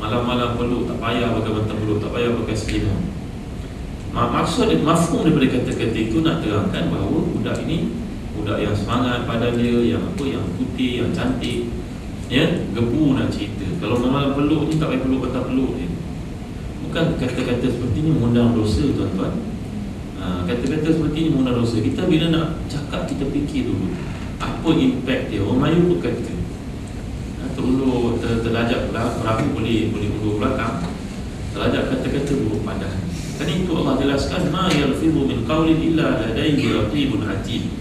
malam-malam peluk, tak payah pakai bantal peluk, tak payah pakai selimut. Maksud mafhum daripada kata-kata itu nak terangkan bahawa budak ini budak yang semangat pada dia, yang putih, yang cantik, ya, gebu nak cerita. Kalau malam peluk ni tak payah peluk bantal peluk je. Bukan kata-kata seperti ini mengundang dosa, tuan-tuan. Kata-kata seperti ini mengundang dosa. Kita bila nak cakap, kita fikir dulu apa impact dia. Orang Melayu pun kata terundur, terlajak perahu boleh undur belakang. Terlajak kata-kata buruk padan. Kan itu Allah jelaskan, ma yalfidhu min qawlin illa ladayhi raqibun atid.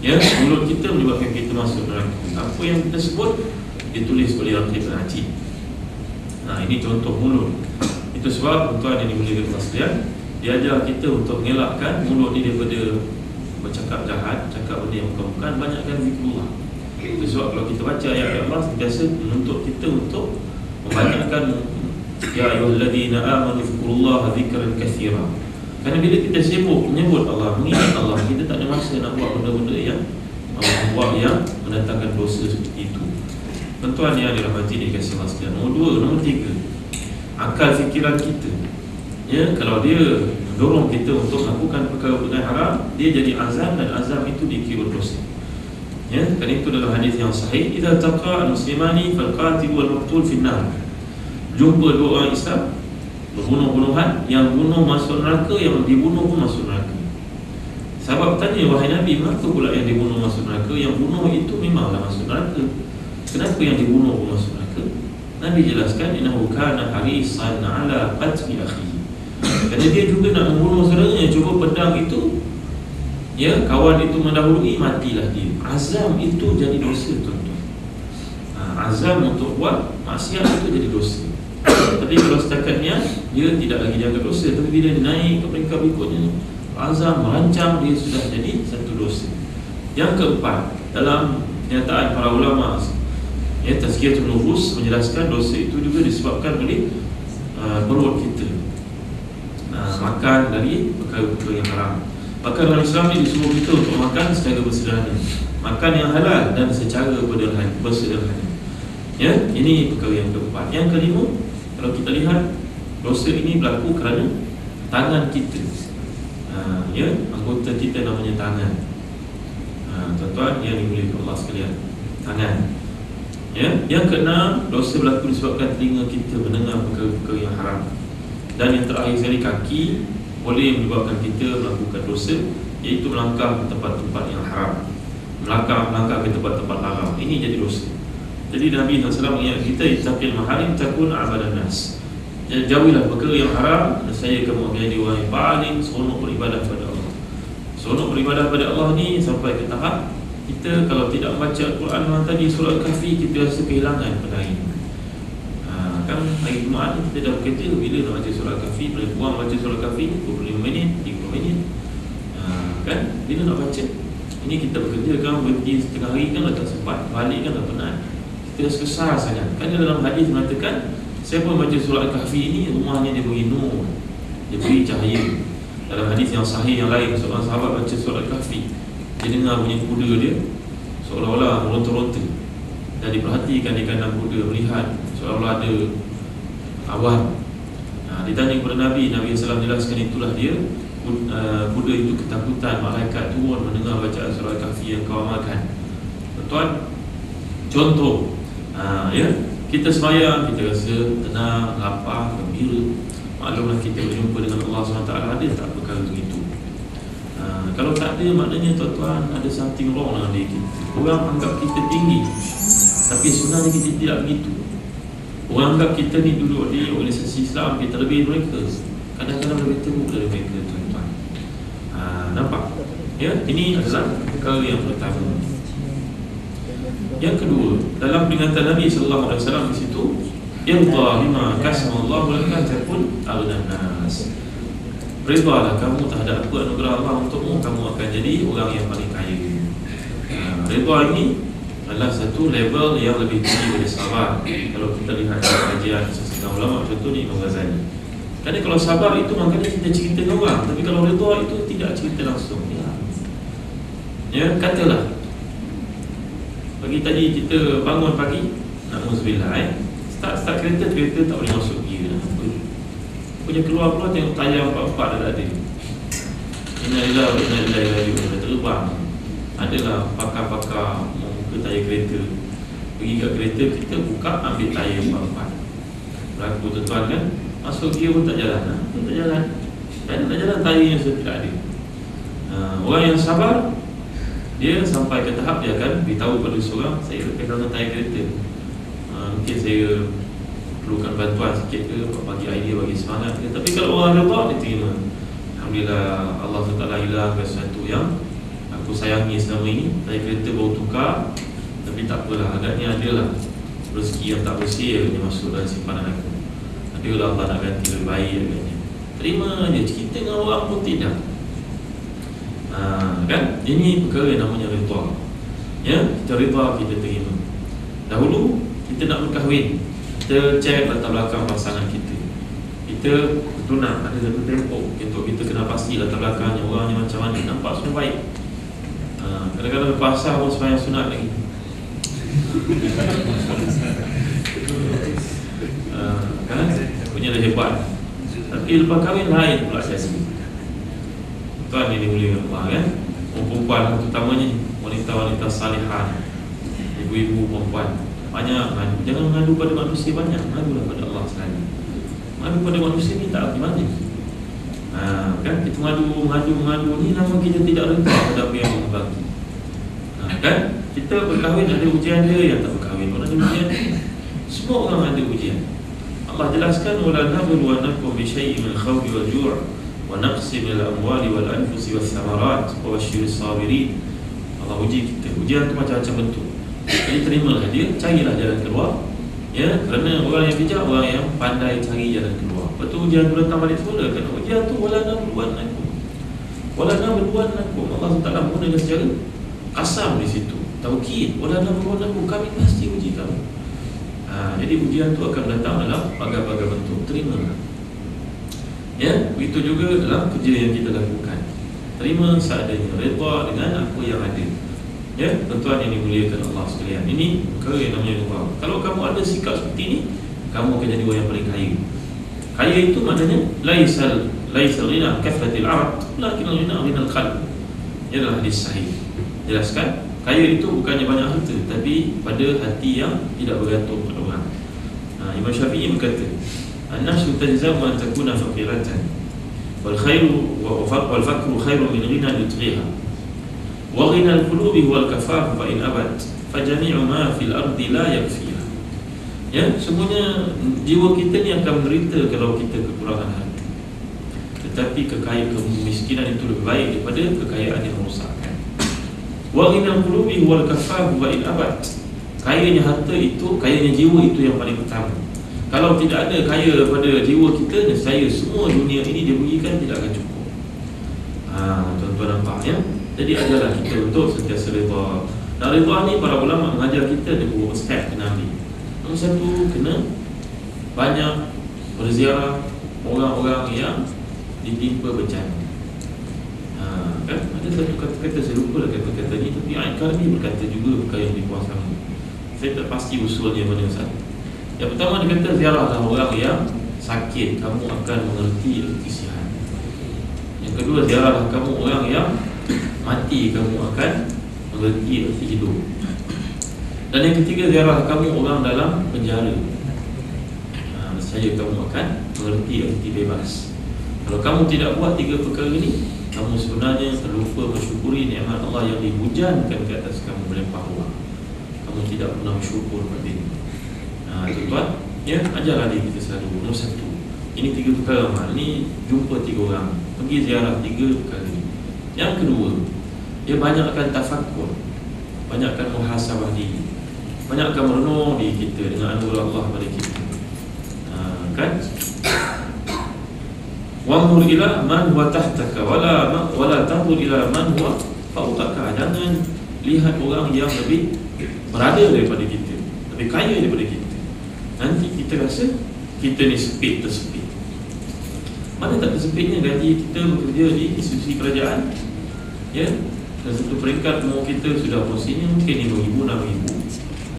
Ya, mulut kita menyebabkan kita masuk neraka. Apa yang kita sebut ditulis oleh raqibun atid. Ini contoh mulut. Itu sebab tuan yang dimuliakan Allah sekalian, dia ajar kita untuk mengelakkan mulut ni daripada bercakap jahat, cakap benda yang bukan-bukan, banyakkan zikrullah. Itu sebab kalau kita baca ayat Allah, biasa menuntut kita untuk membanyakkan ya ayyuhalladzina amanu dzkurullaha dzikran katsira. Kerana bila kita sibuk menyebut Allah, mengingat Allah, kita tak ada masa nak buat benda-benda yang mendatangkan dosa seperti itu. Tuan-tuan yang dirahmati dikasihi Allah sekalian. Nombor 3, akal fikiran kita. Ya, kalau dia mendorong kita untuk melakukan perkara-perkara haram, dia jadi azam, dan azam itu dikira dosa. Ya, kan itu dalam hadis yang sahih, idza taqa al-muslimani fal-qatil wal-maqtul fi an-nar. Jumpa dua orang Islam berbunuh-bunuhan, yang bunuh masuk neraka, yang dibunuh pun masuk neraka. Sahabat bertanya, wahai Nabi, mengapa pula yang dibunuh masuk neraka? Yang bunuh itu memanglah masuk neraka, kenapa yang dibunuh pun masuk neraka? Nabi jelaskan, innahu kana harisan ala qatli akhihi. Kerana dia juga nak membunuh saudaranya, cuba pedang itu, ya, kawan itu mendahului, matilah dia. Azam itu jadi dosa, tuan-tuan. Azam untuk buat maksiat itu jadi dosa. Tapi kalau setakatnya dia tidak lagi jaga dosa, tapi bila dia naik ke peringkat berikutnya, azam merancang, dia sudah jadi satu dosa. Yang keempat, dalam kenyataan para ulama, ya, tazkiyatun nufus menjelaskan dosa itu juga disebabkan oleh perut kita, makan dari perkara-perkara yang haram. Maka dalam Islam ini disuruh kita untuk makan secara bersederhana, makan yang halal dan secara bersederhana. Ya, ini perkara yang keempat. Yang kelima, kalau kita lihat, dosa ini berlaku kerana tangan kita. Ya, anggota kita namanya tangan. Tuan-tuan yang dimuliakan Allah sekalian, tangan. Ya, yang keenam, dosa berlaku disebabkan telinga kita mendengar perkara-perkara yang haram. Dan yang terakhir sekali, kaki boleh menyebabkan kita melakukan dosa, iaitu melangkah ke tempat-tempat yang haram, melangkah ke tempat-tempat haram. Ini jadi dosa. Jadi Nabi SAW mengingat kita, ittaqil maharim takun abadan nas. Jauhilah perkara yang haram, dan saya kamu akan jadi orang yang paling seronok beribadah kepada Allah. Seronok beribadah kepada Allah ni sampai ke tahap kita kalau tidak membaca Al-Quran malam tadi, surah Al-Kahfi, kita rasa kehilangan pada hari ini. Kan hari Jumaat ni kita dah bekerja, bila nak baca surah Al-Kahfi, boleh buang baca surah Al-Kahfi 25 minit, 30 minit. Kan bila nak baca, ini kita bekerja kan, berhenti setengah hari kan dah tak sempat, balik kan dah penat, kita rasa kesal sangat. Kan dalam hadis mengatakan, siapa baca surah Al-Kahfi ini, rumahnya dia beri nur, dia beri cahaya. Dalam hadis yang sahih yang lain, seorang sahabat baca surah Al-Kahfi, dia dengar bunyi kuda dia seolah-olah meronta-ronta, dan diperhatikan di kandang kuda, melihat seolah-olah ada awan. Ditanya kepada Nabi SAW jelaskan, itulah dia, kuda itu ketakutan, malaikat turun mendengar bacaan surah Al-Kahfi yang kau amalkan. Tuan, contoh, ya, kita sembahyang, kita rasa tenang, lapar, gembira. Maklumlah kita berjumpa dengan Allah SWT, ada tak perkara begitu? Kalau tak ada, maknanya tuan-tuan ada something wrong dengan diri kita. Orang anggap kita tinggi, tapi sebenarnya kita tidak begitu. Orang anggap kita ni duduk di organisasi Islam, kita lebih mereka, kadang-kadang lebih teruk dari mereka, tuan-tuan. Nampak? Ya, ini adalah perkara yang pertama. Yang kedua, dalam peringatan Nabi SAW di situ, irda bima qasamallahu laka takun aghnan nas. Ridalah kamu terhadap apa anugerah Allah untukmu, kamu akan jadi orang yang paling kaya. Rida ini adalah satu level yang lebih tinggi dari sabar. Kalau kita lihat kajian sesetengah ulama, contoh ni Imam Ghazali. Kerana kalau sabar itu maknanya kita cerita dengan orang, tapi kalau rida itu tidak cerita langsung. Ya, katalah pagi tadi kita bangun pagi, na'udzubillah, Start kereta tak boleh masuk gear. Punya keluar tengok tayar 4-4 dah tak ada. Innalillah wa inna ilaihi raji'un. Terbang. Adalah pakar-pakar membuka tayar kereta. Pergi kat kereta, kita buka, ambil tayar 4-4. Berlaku tuan-tuan kan, masuk gear pun tak jalan. Tak jalan. Dan tak jalan, tayarnya sudah tidak ada. Orang yang sabar, dia sampai ke tahap dia akan beritahu pada seorang, saya pegang tayar kereta, mungkin saya perlukan bantuan sikit ke, bagi idea, bagi semangat ke. Tapi kalau orang redha, dia terima. Alhamdulillah, Allah SWT hilangkan sesuatu yang aku sayangi selama ini. Tayar kereta baru tukar, tapi tak apalah, agaknya adalah rezeki yang tak bersih yang masuk dalam simpanan aku. Adalah Allah nak ganti lebih baik agaknya. Terima je, cerita dengan orang pun tidak. Kan? Ini perkara yang namanya rida. Ya, kita rida, kita terima. Dahulu kita nak berkahwin, kita cek latar belakang pasangan kita. Kita betul nak ada satu tempoh untuk kita kena pasti latar belakangnya, orangnya macam mana, nampak semua baik. Kadang-kadang berpasal pun sembahyang sunat lagi. Kan? Punya dah hebat. Tapi lepas kahwin lain pula sesi. Tuan ini mulia Allah kan. Perempuan terutamanya wanita-wanita salihah, ibu-ibu perempuan, banyak ngadu. Jangan mengadu pada manusia banyak, madulah pada Allah sekali. Madu pada manusia ni tak apa-apa. Kan kita mengadu ni nama kita tidak reda pada apa yang Allah bagi. Kan kita berkahwin ada ujian dia, yang tak berkahwin pun ada ujian. Semua orang ada ujian. Allah jelaskan wala nabluwannakum bi syai'in min khawfi wal ju' wa naqsin min al-amwali wal anfusi was thamarat wa basyyiris sabirin. Allah uji kita. Ujian tu macam-macam bentuk. Jadi terimalah dia, carilah jalan keluar. Ya, kerana orang yang bijak, orang yang pandai cari jalan keluar. Lepas tu ujian tu datang balik semula. Kerana ujian tu wala nabluwannakum. Wala nabluwannakum. Allah SWT menggunakan secara kasam di situ. Taukid, wala nabluwannakum, kami pasti uji kamu. Jadi ujian itu akan datang dalam bagai-bagai bentuk. Terimalah. Ya, begitu juga dalam kerja yang kita lakukan. Terima seadanya, redha dengan apa yang ada. Ya, tuan-tuan yang dimuliakan Allah sekalian. Ini perkara yang namanya redha. Kalau kamu ada sikap seperti ini, kamu akan jadi orang yang paling kaya. Kaya itu maknanya laisal ghina kafatil arad, lakin ghina ghinal qalb. Ia adalah hadis sahih. Jelaskan, kaya itu bukannya banyak harta, tapi pada hati yang tidak bergantung pada orang. Imam Syafi'i berkata, an-nafsu tajzamu an takuna faqiratan wal khairu wal fakru khairun min ghina yutghiha wa ghina al-qulubi wal kafaf fa in abad fa jami'u ma fil ardi la yakfiha. Ya, semuanya jiwa kita ni akan menderita kalau kita kekurangan harta. Tetapi kemiskinan itu lebih baik daripada kekayaan yang merosakkan. Wa ghina al-qulubi wal kafaf fa in abad. Kayanya harta itu, kayanya jiwa itu yang paling utama. Kalau tidak ada kaya pada jiwa kita, nescaya semua dunia ini dia berikan tidak akan cukup. Tuan-tuan nampak ya? Jadi ajarlah kita untuk sentiasa redha. Dan redha ni para ulama mengajar kita ada beberapa step kena ambil. Nombor satu, kena banyak berziarah orang-orang yang ditimpa bencana. Kan? Ada satu kata-kata, saya lupa lah kata-kata ni, tapi Al-Qarni berkata juga perkara yang dikuasai. Saya tak pasti usulnya mana satu. Yang pertama dia kata, ziarahlah orang yang sakit, kamu akan mengerti erti sihat. Yang kedua, ziarahlah kamu orang yang mati, kamu akan mengerti erti hidup. Dan yang ketiga, ziarahlah kamu orang dalam penjara. Nescaya kamu akan mengerti erti bebas. Kalau kamu tidak buat tiga perkara ini, kamu sebenarnya terlupa bersyukuri nikmat Allah yang dihujankan ke atas kamu melimpah ruah. Kamu tidak pernah bersyukur pada ini. Tuan-tuan, ya, ajarlah diri kita selalu. Nombor satu, ini tiga perkara amal. Ini jumpa tiga orang, pergi ziarah tiga perkara ini. Yang kedua, dia banyakkan tafakkur, banyakkan muhasabah diri, banyakkan merenung diri kita dengan anugerah Allah pada kita. Kan? Wanzur ila man huwa tahtaka wala tanzur ila man huwa fawqaka. Jangan lihat orang yang lebih berada daripada kita, lebih kaya daripada kita. Nanti kita rasa kita ni tersepit. Mana tak tersepitnya gaji kita bekerja di institusi kerajaan. Ya, dan satu peringkat umur kita sudah posisinya mungkin RM5,000, RM6,000.